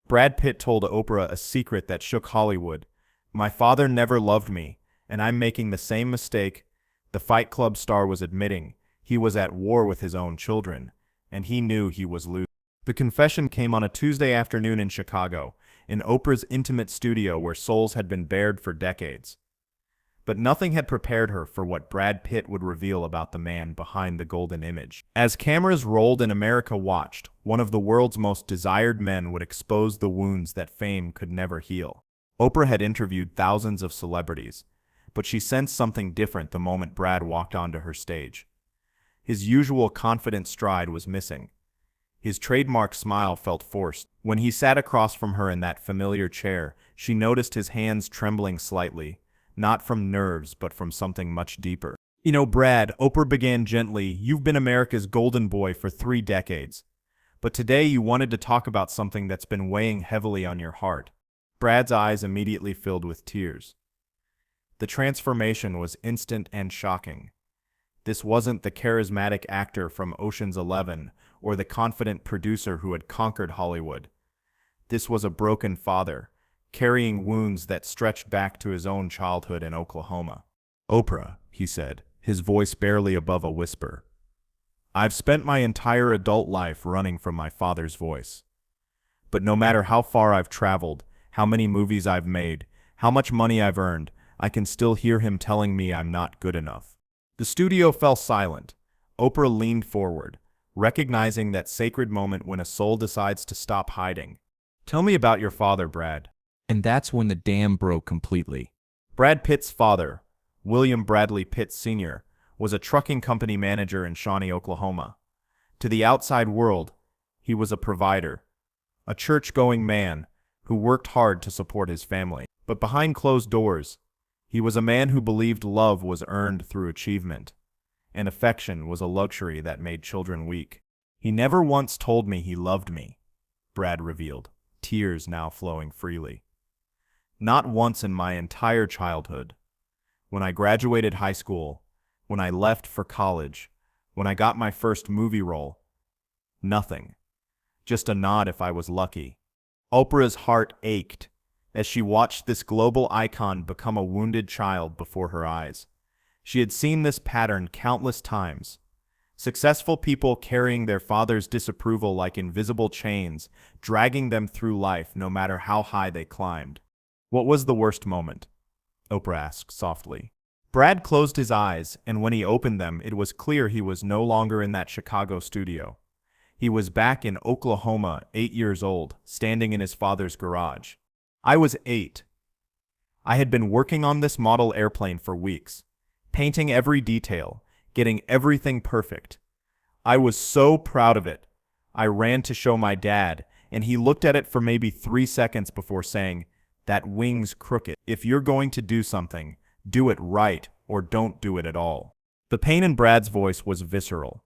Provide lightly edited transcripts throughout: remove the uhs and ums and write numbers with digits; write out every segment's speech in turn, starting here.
Brad Pitt told Oprah a secret that shook Hollywood. "My father never loved me, and I'm making the same mistake." The Fight Club star was admitting he was at war with his own children, and he knew he was losing. The confession came on a Tuesday afternoon in Chicago, in Oprah's intimate studio where souls had been bared for decades. But nothing had prepared her for what Brad Pitt would reveal about the man behind the golden image. As cameras rolled and America watched, one of the world's most desired men would expose the wounds that fame could never heal. Oprah had interviewed thousands of celebrities, but she sensed something different the moment Brad walked onto her stage. His usual confident stride was missing. His trademark smile felt forced. When he sat across from her in that familiar chair, she noticed his hands trembling slightly, not from nerves but from something much deeper. "You know, Brad," Oprah began gently, "you've been America's golden boy for 3 decades. But today you wanted to talk about something that's been weighing heavily on your heart." Brad's eyes immediately filled with tears. The transformation was instant and shocking. This wasn't the charismatic actor from Ocean's 11 or the confident producer who had conquered Hollywood. This was a broken father, carrying wounds that stretched back to his own childhood in Oklahoma. "Oprah," he said, his voice barely above a whisper, "I've spent my entire adult life running from my father's voice. But no matter how far I've traveled, how many movies I've made, how much money I've earned, I can still hear him telling me I'm not good enough." The studio fell silent. Oprah leaned forward, recognizing that sacred moment when a soul decides to stop hiding. "Tell me about your father, Brad." And that's when the dam broke completely. Brad Pitt's father, William Bradley Pitt Sr., was a trucking company manager in Shawnee, Oklahoma. To the outside world, he was a provider, a church-going man who worked hard to support his family. But behind closed doors, he was a man who believed love was earned through achievement, and affection was a luxury that made children weak. "He never once told me he loved me," Brad revealed, tears now flowing freely. "Not once in my entire childhood. When I graduated high school, when I left for college, when I got my first movie role, nothing. Just a nod if I was lucky." Oprah's heart ached as she watched this global icon become a wounded child before her eyes. She had seen this pattern countless times. Successful people carrying their father's disapproval like invisible chains, dragging them through life no matter how high they climbed. "What was the worst moment?" Oprah asked softly. Brad closed his eyes, and when he opened them, it was clear he was no longer in that Chicago studio. He was back in Oklahoma, 8 years old, standing in his father's garage. "I was 8. I had been working on this model airplane for weeks, painting every detail, getting everything perfect. I was so proud of it. I ran to show my dad, and he looked at it for maybe 3 seconds before saying, 'That wing's crooked. If you're going to do something, do it right or don't do it at all.'" The pain in Brad's voice was visceral.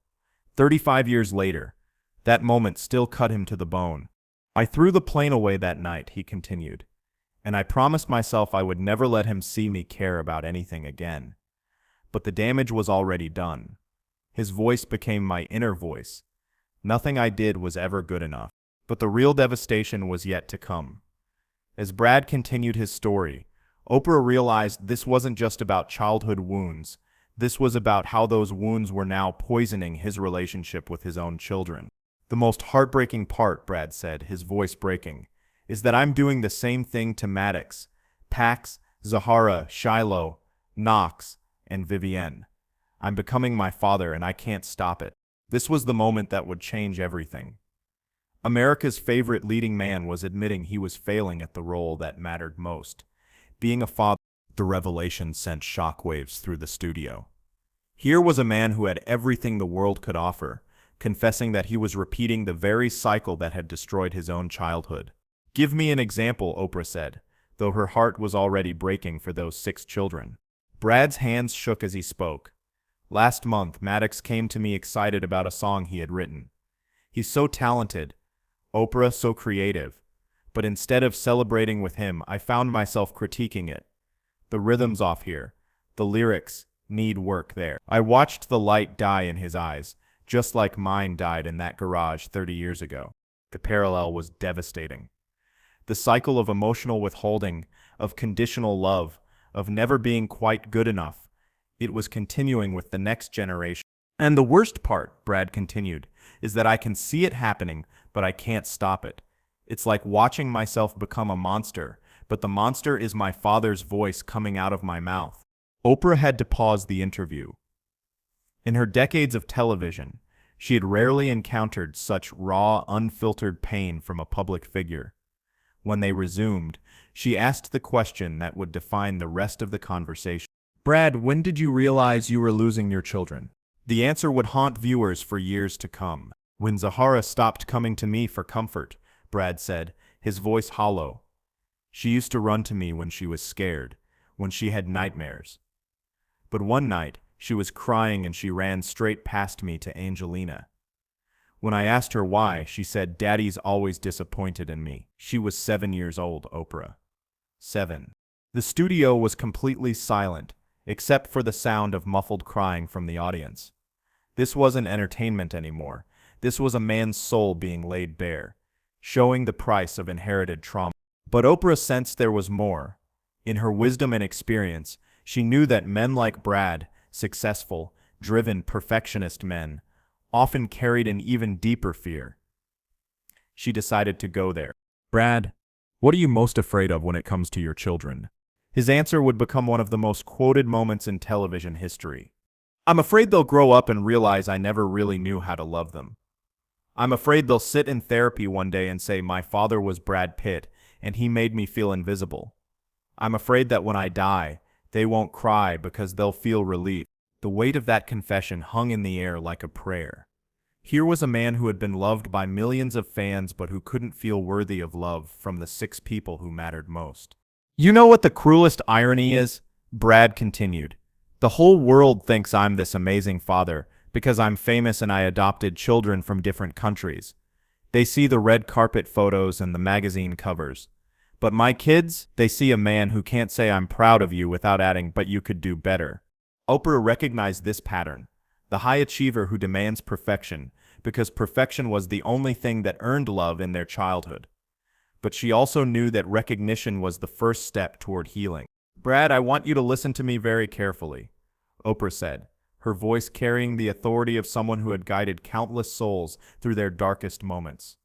35 years later, that moment still cut him to the bone. "I threw the plane away that night," he continued, "and I promised myself I would never let him see me care about anything again. But the damage was already done." His voice became my inner voice. "Nothing I did was ever good enough." But the real devastation was yet to come. As Brad continued his story, Oprah realized this wasn't just about childhood wounds. This was about how those wounds were now poisoning his relationship with his own children. "The most heartbreaking part," Brad said, his voice breaking, "is that I'm doing the same thing to Maddox, Pax, Zahara, Shiloh, Knox, and Vivienne. I'm becoming my father, and I can't stop it." This was the moment that would change everything. America's favorite leading man was admitting he was failing at the role that mattered most, being a father. The revelation sent shockwaves through the studio. Here was a man who had everything the world could offer, confessing that he was repeating the very cycle that had destroyed his own childhood. "Give me an example," Oprah said, though her heart was already breaking for those 6 children. Brad's hands shook as he spoke. "Last month, Maddox came to me excited about a song he had written. He's so talented, Oprah, so creative. But instead of celebrating with him, I found myself critiquing it. The rhythm's off here. The lyrics need work there." I watched the light die in his eyes, just like mine died in that garage 30 years ago. The parallel was devastating. The cycle of emotional withholding, of conditional love, of never being quite good enough. It was continuing with the next generation. And the worst part, Brad continued, is that I can see it happening, but I can't stop it. It's like watching myself become a monster, but the monster is my father's voice coming out of my mouth. Oprah had to pause the interview. In her decades of television, she had rarely encountered such raw, unfiltered pain from a public figure. When they resumed, she asked the question that would define the rest of the conversation. Brad, when did you realize you were losing your children? The answer would haunt viewers for years to come. When Zahara stopped coming to me for comfort, Brad said, his voice hollow. She used to run to me when she was scared, when she had nightmares. But one night, she was crying and she ran straight past me to Angelina. When I asked her why, she said, "Daddy's always disappointed in me." She was 7 years old, Oprah. 7. The studio was completely silent, except for the sound of muffled crying from the audience. This wasn't entertainment anymore. This was a man's soul being laid bare, showing the price of inherited trauma. But Oprah sensed there was more. In her wisdom and experience, she knew that men like Brad, successful, driven, perfectionist men, often carried an even deeper fear. She decided to go there. Brad, what are you most afraid of when it comes to your children? His answer would become one of the most quoted moments in television history. I'm afraid they'll grow up and realize I never really knew how to love them. I'm afraid they'll sit in therapy one day and say my father was Brad Pitt and he made me feel invisible. I'm afraid that when I die, they won't cry because they'll feel relief. The weight of that confession hung in the air like a prayer. Here was a man who had been loved by millions of fans but who couldn't feel worthy of love from the 6 people who mattered most. You know what the cruelest irony is? Brad continued. The whole world thinks I'm this amazing father because I'm famous and I adopted children from different countries. They see the red carpet photos and the magazine covers. But my kids, they see a man who can't say I'm proud of you without adding, but you could do better. Oprah recognized this pattern, the high achiever who demands perfection, because perfection was the only thing that earned love in their childhood. But she also knew that recognition was the first step toward healing. Brad, I want you to listen to me very carefully, Oprah said, her voice carrying the authority of someone who had guided countless souls through their darkest moments.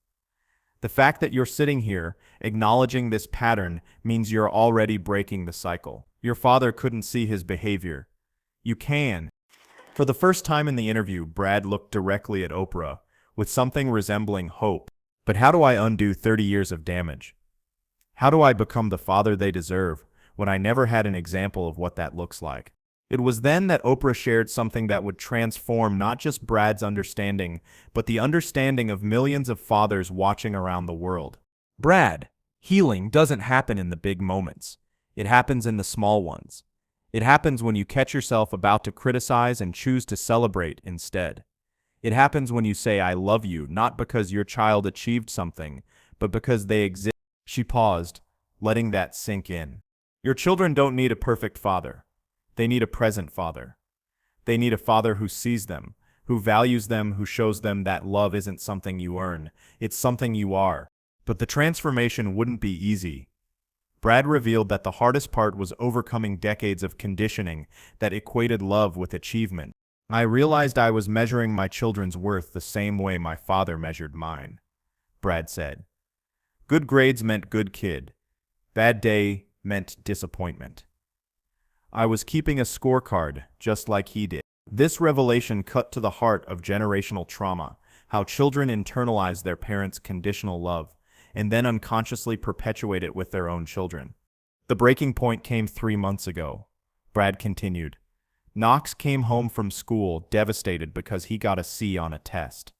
The fact that you're sitting here, acknowledging this pattern, means you're already breaking the cycle. Your father couldn't see his behavior. You can. For the first time in the interview, Brad looked directly at Oprah, with something resembling hope. But how do I undo 30 years of damage? How do I become the father they deserve when I never had an example of what that looks like? It was then that Oprah shared something that would transform not just Brad's understanding, but the understanding of millions of fathers watching around the world. Brad, healing doesn't happen in the big moments. It happens in the small ones. It happens when you catch yourself about to criticize and choose to celebrate instead. It happens when you say, "I love you," not because your child achieved something, but because they exist. She paused, letting that sink in. Your children don't need a perfect father. They need a present father. They need a father who sees them, who values them, who shows them that love isn't something you earn, it's something you are. But the transformation wouldn't be easy. Brad revealed that the hardest part was overcoming decades of conditioning that equated love with achievement. I realized I was measuring my children's worth the same way my father measured mine, Brad said. Good grades meant good kid. Bad day meant disappointment. I was keeping a scorecard, just like he did. This revelation cut to the heart of generational trauma, how children internalize their parents' conditional love, and then unconsciously perpetuate it with their own children. The breaking point came 3 months ago, Brad continued. Knox came home from school devastated because he got a C on a test.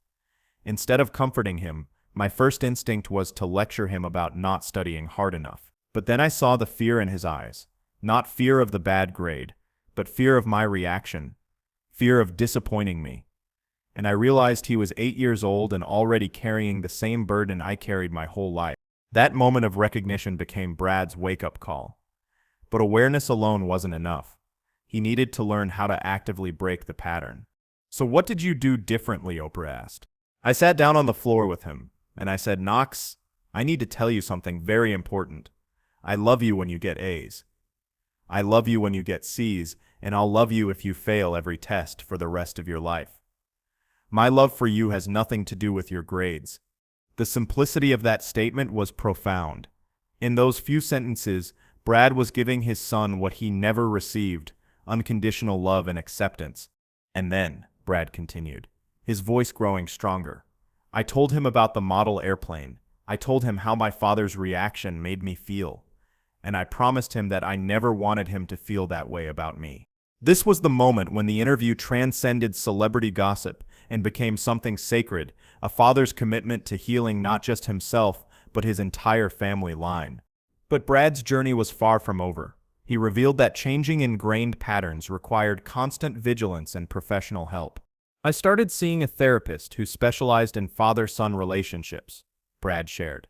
Instead of comforting him, my first instinct was to lecture him about not studying hard enough. But then I saw the fear in his eyes. Not fear of the bad grade, but fear of my reaction, fear of disappointing me. And I realized he was 8 years old and already carrying the same burden I carried my whole life. That moment of recognition became Brad's wake-up call. But awareness alone wasn't enough. He needed to learn how to actively break the pattern. So what did you do differently, Oprah asked. I sat down on the floor with him, and I said, Knox, I need to tell you something very important. I love you when you get A's. I love you when you get C's, and I'll love you if you fail every test for the rest of your life. My love for you has nothing to do with your grades. The simplicity of that statement was profound. In those few sentences, Brad was giving his son what he never received, unconditional love and acceptance. And then, Brad continued, his voice growing stronger, I told him about the model airplane. I told him how my father's reaction made me feel. And I promised him that I never wanted him to feel that way about me. This was the moment when the interview transcended celebrity gossip and became something sacred, a father's commitment to healing not just himself, but his entire family line. But Brad's journey was far from over. He revealed that changing ingrained patterns required constant vigilance and professional help. I started seeing a therapist who specialized in father-son relationships, Brad shared.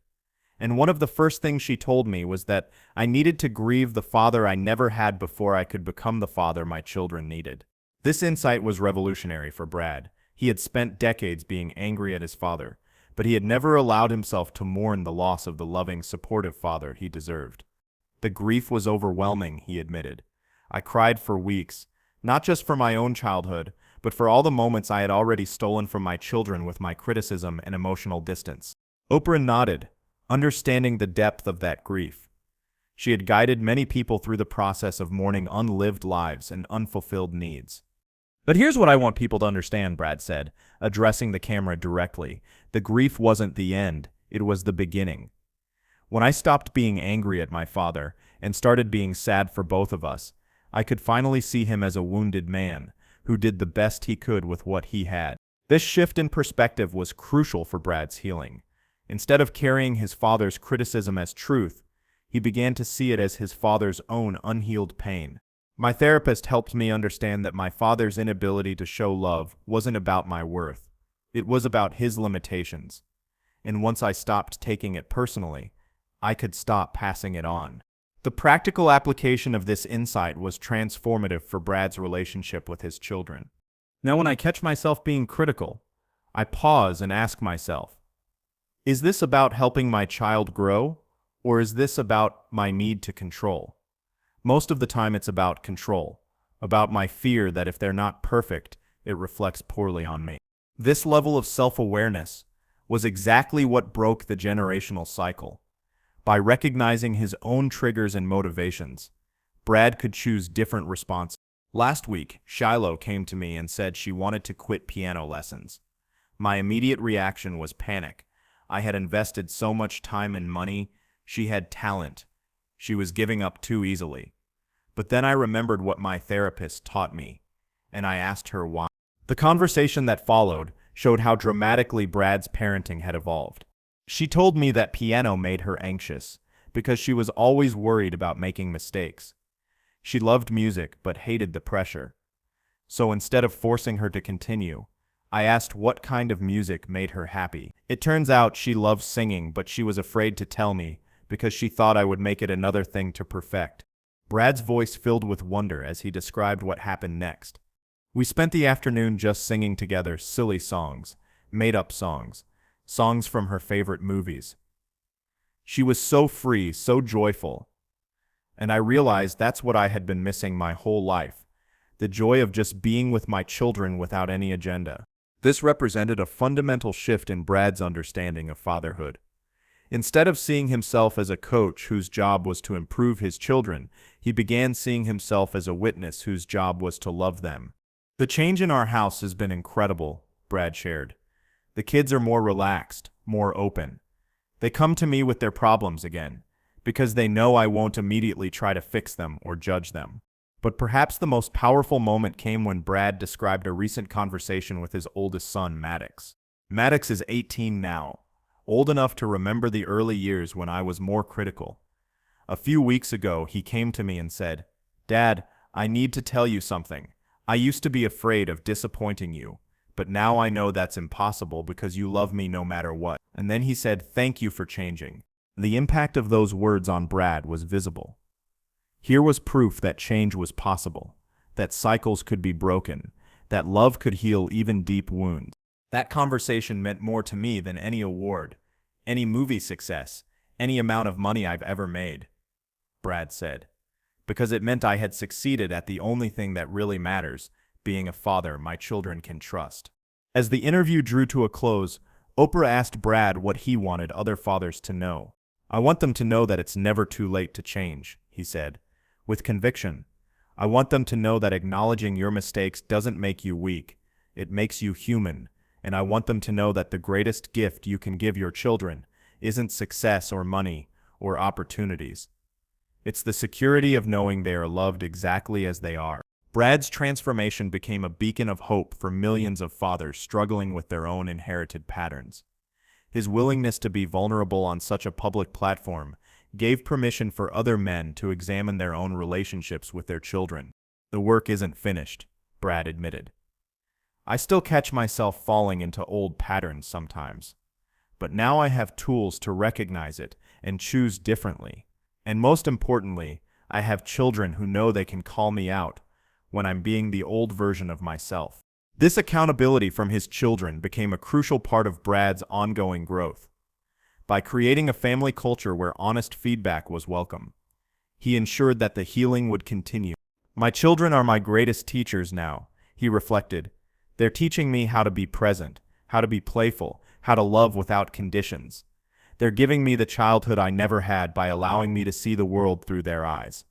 And one of the first things she told me was that I needed to grieve the father I never had before I could become the father my children needed. This insight was revolutionary for Brad. He had spent decades being angry at his father, but he had never allowed himself to mourn the loss of the loving, supportive father he deserved. The grief was overwhelming, he admitted. I cried for weeks, not just for my own childhood, but for all the moments I had already stolen from my children with my criticism and emotional distance. Oprah nodded, understanding the depth of that grief. She had guided many people through the process of mourning unlived lives and unfulfilled needs. But here's what I want people to understand, Brad said, addressing the camera directly. The grief wasn't the end, it was the beginning. When I stopped being angry at my father and started being sad for both of us, I could finally see him as a wounded man who did the best he could with what he had. This shift in perspective was crucial for Brad's healing. Instead of carrying his father's criticism as truth, he began to see it as his father's own unhealed pain. My therapist helped me understand that my father's inability to show love wasn't about my worth. It was about his limitations. And once I stopped taking it personally, I could stop passing it on. The practical application of this insight was transformative for Brad's relationship with his children. Now, when I catch myself being critical, I pause and ask myself, is this about helping my child grow, or is this about my need to control? Most of the time it's about control, about my fear that if they're not perfect, it reflects poorly on me. This level of self-awareness was exactly what broke the generational cycle. By recognizing his own triggers and motivations, Brad could choose different responses. Last week, Shiloh came to me and said she wanted to quit piano lessons. My immediate reaction was panic. I had invested so much time and money. She had talent. She was giving up too easily. But then I remembered what my therapist taught me, and I asked her why. The conversation that followed showed how dramatically Brad's parenting had evolved. She told me that piano made her anxious because she was always worried about making mistakes. She loved music but hated the pressure. So instead of forcing her to continue, I asked what kind of music made her happy. It turns out she loved singing, but she was afraid to tell me because she thought I would make it another thing to perfect. Brad's voice filled with wonder as he described what happened next. We spent the afternoon just singing together silly songs, made-up songs, songs from her favorite movies. She was so free, so joyful. And I realized that's what I had been missing my whole life, the joy of just being with my children without any agenda. This represented a fundamental shift in Brad's understanding of fatherhood. Instead of seeing himself as a coach whose job was to improve his children, he began seeing himself as a witness whose job was to love them. The change in our house has been incredible, Brad shared. The kids are more relaxed, more open. They come to me with their problems again, because they know I won't immediately try to fix them or judge them. But perhaps the most powerful moment came when Brad described a recent conversation with his oldest son, Maddox. Maddox is 18 now, old enough to remember the early years when I was more critical. A few weeks ago, he came to me and said, "Dad, I need to tell you something. I used to be afraid of disappointing you, but now I know that's impossible because you love me no matter what." And then he said, "Thank you for changing." The impact of those words on Brad was visible. Here was proof that change was possible, that cycles could be broken, that love could heal even deep wounds. That conversation meant more to me than any award. Any movie success, any amount of money I've ever made, Brad said, because it meant I had succeeded at the only thing that really matters, being a father my children can trust. As the interview drew to a close, Oprah asked Brad what he wanted other fathers to know. I want them to know that it's never too late to change, he said, with conviction. I want them to know that acknowledging your mistakes doesn't make you weak, it makes you human, and I want them to know that the greatest gift you can give your children isn't success or money or opportunities. It's the security of knowing they are loved exactly as they are. Brad's transformation became a beacon of hope for millions of fathers struggling with their own inherited patterns. His willingness to be vulnerable on such a public platform gave permission for other men to examine their own relationships with their children. The work isn't finished, Brad admitted. I still catch myself falling into old patterns sometimes. But now I have tools to recognize it and choose differently. And most importantly, I have children who know they can call me out when I'm being the old version of myself. This accountability from his children became a crucial part of Brad's ongoing growth. By creating a family culture where honest feedback was welcome, he ensured that the healing would continue. My children are my greatest teachers now, he reflected. They're teaching me how to be present, how to be playful, how to love without conditions. They're giving me the childhood I never had by allowing me to see the world through their eyes.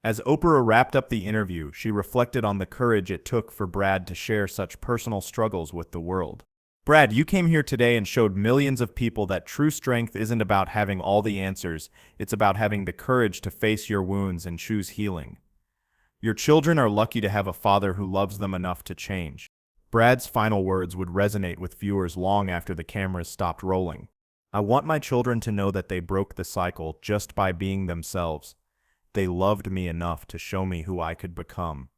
As Oprah wrapped up the interview, she reflected on the courage it took for Brad to share such personal struggles with the world. Brad, you came here today and showed millions of people that true strength isn't about having all the answers, it's about having the courage to face your wounds and choose healing. Your children are lucky to have a father who loves them enough to change. Brad's final words would resonate with viewers long after the cameras stopped rolling. I want my children to know that they broke the cycle just by being themselves. They loved me enough to show me who I could become.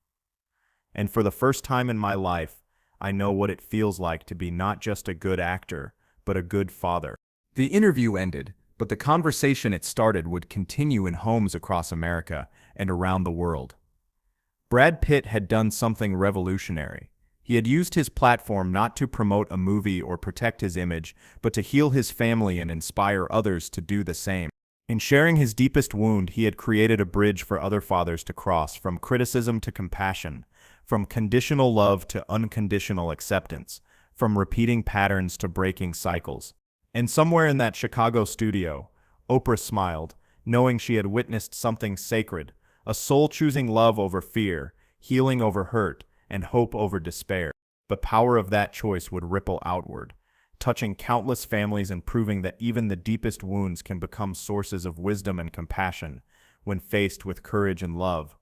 And for the first time in my life, I know what it feels like to be not just a good actor, but a good father. The interview ended, but the conversation it started would continue in homes across America and around the world. Brad Pitt had done something revolutionary. He had used his platform not to promote a movie or protect his image, but to heal his family and inspire others to do the same. In sharing his deepest wound, he had created a bridge for other fathers to cross, from criticism to compassion, from conditional love to unconditional acceptance, from repeating patterns to breaking cycles. And somewhere in that Chicago studio, Oprah smiled, knowing she had witnessed something sacred, a soul choosing love over fear, healing over hurt, and hope over despair. The power of that choice would ripple outward, touching countless families and proving that even the deepest wounds can become sources of wisdom and compassion when faced with courage and love.